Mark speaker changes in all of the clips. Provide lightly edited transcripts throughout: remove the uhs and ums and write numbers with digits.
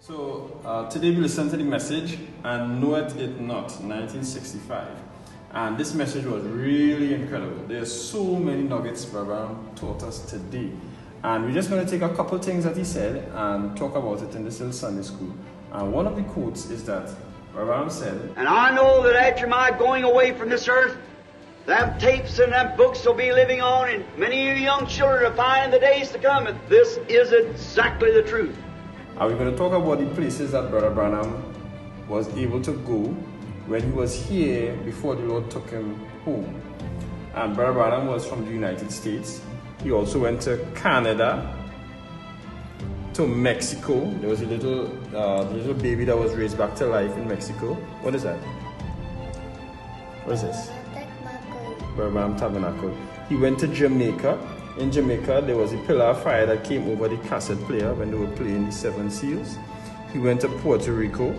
Speaker 1: Today we listen to the message and Knoweth It Not, 1965. And this message was really incredible. There's so many nuggets Brother Branham taught us today. And we're just going to take a couple things that he said and talk about it in this little Sunday school. And one of the quotes is that Brother Branham said,
Speaker 2: "And I know that after my going away from this earth, them tapes and them books will be living on, and many of you young children will find in the days to come that this is exactly the truth."
Speaker 1: And we're going to talk about the places that Brother Branham was able to go when he was here before the Lord took him home. And Brother Branham was from the United States. He also went to Canada, to Mexico. There was a little baby that was raised back to life in Mexico. What is that? What is this? Brother Branham Tabernacle. He went to Jamaica. In Jamaica, there was a pillar of fire that came over the cassette player when they were playing the Seven Seals. He went to Puerto Rico.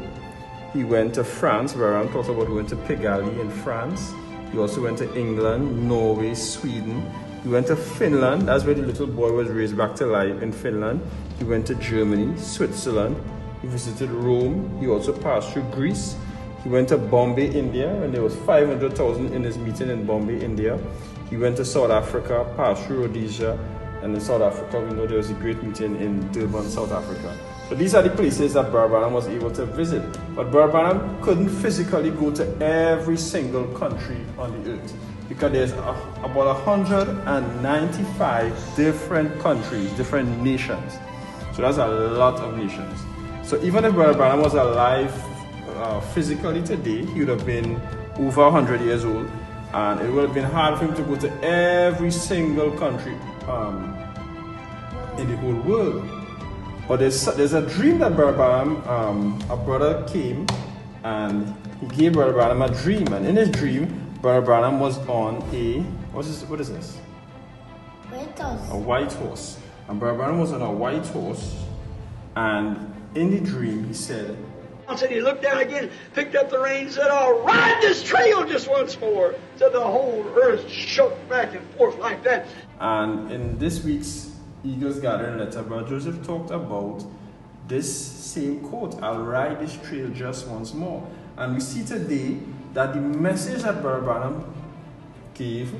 Speaker 1: He went to France. Brother Branham talked about he went to Pigalle in France. He also went to England, Norway, Sweden. He went to Finland. That's where the little boy was raised back to life in Finland. He went to Germany, Switzerland. He visited Rome. He also passed through Greece. He went to Bombay, India, and there was 500,000 in his meeting in Bombay, India. He went to South Africa, passed through Rhodesia, and in South Africa, we know there was a great meeting in Durban, South Africa. So these are the places that Brother Branham was able to visit. But Brother Branham couldn't physically go to every single country on the earth, because there's about 195 different countries, different nations. So that's a lot of nations. So even if Brother Branham was alive physically today, he would have been over 100 years old, and it would have been hard for him to go to every single country in the whole world. But there's a dream that Brother Branham, a brother came and he gave Brother Branham a dream, and in his dream, Brother Branham was on a, what is this?
Speaker 3: White horse.
Speaker 1: A white horse. And Brother Branham was on a white horse, and in the dream he said,
Speaker 2: Said he looked down again, picked up the reins, said, "I'll ride this trail just once more." Said the whole earth shook back and forth like that.
Speaker 1: And in this week's Eagles Gathering letter, Brother Joseph talked about this same quote, "I'll ride this trail just once more." And we see today that the message that Brother Branham gave,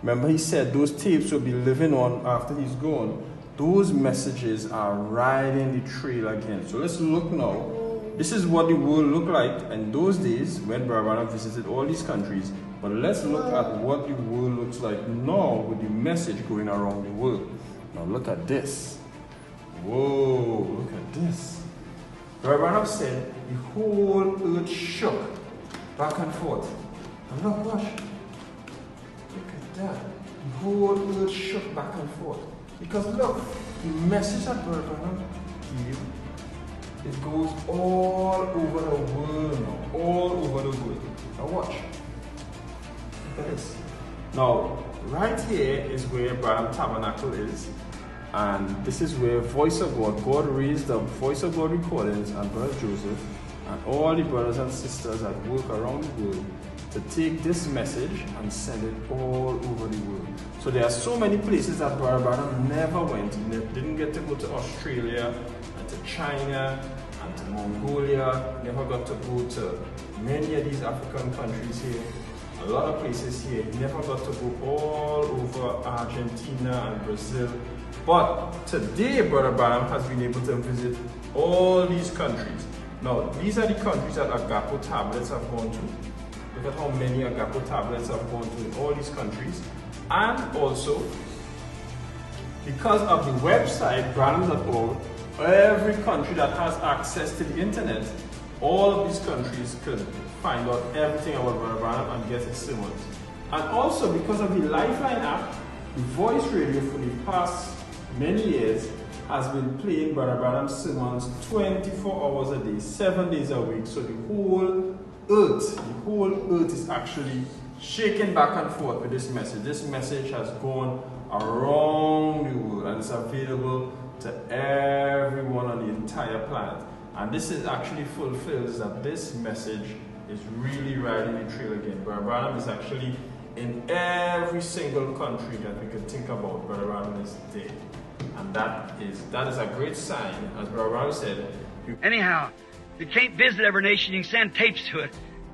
Speaker 1: remember he said those tapes will be living on after he's gone. Those messages are riding the trail again. So let's look now. This is what the world looked like in those days when Brother Branham visited all these countries. But let's look at what the world looks like now with the message going around the world. Now look at this. Whoa, look at this. Brother Branham said the whole earth shook back and forth. And look, watch. Look at that. The whole earth shook back and forth. Because look, the message that Brother Branham gave, it goes all over the world now. All over the world. Now watch. Look at this. Now, right here is where Branham Tabernacle is. And this is where Voice of God raised up Voice of God recordings, and Brother Joseph and all the brothers and sisters that work around the world to take this message and send it all over the world. So there are so many places that Brother Branham never went. He didn't get to go to Australia, and to China, and to Mongolia. Never got to go to many of these African countries here. A lot of places here. He never got to go all over Argentina and Brazil. But today, Brother Branham has been able to visit all these countries. Now, these are the countries that Agapo tablets have gone to. Look at how many Agapo tablets have gone to in all these countries. And also, because of the website, Branham.org, every country that has access to the internet, all of these countries could find out everything about Brother Branham and get his sermons. And also, because of the Lifeline app, the voice radio for the past many years has been playing Brother Branham's sermons 24 hours a day, 7 days a week. So the whole earth is actually shaking back and forth with this message. This message has gone around the world and it's available to everyone on the entire planet. And this is actually fulfills that this message is really riding the trail again. Brother Branham is actually in every single country that we could think about. Brother Branham is there. And that is a great sign, as Brother Branham said.
Speaker 2: Anyhow, if you can't visit every nation, you can send tapes to it.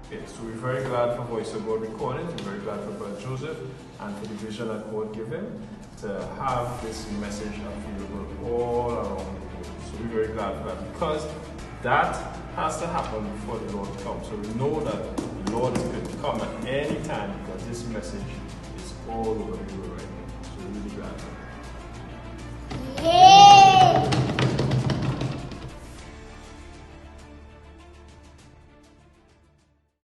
Speaker 1: Okay, so we're very glad for Voice of God recordings. We're very glad for Brother Joseph and for the vision that God gave him to have this message available all around the world. So we're very glad for that, because that has to happen before the Lord comes. So we know that the Lord is going to come at any time, because this message is all over the world.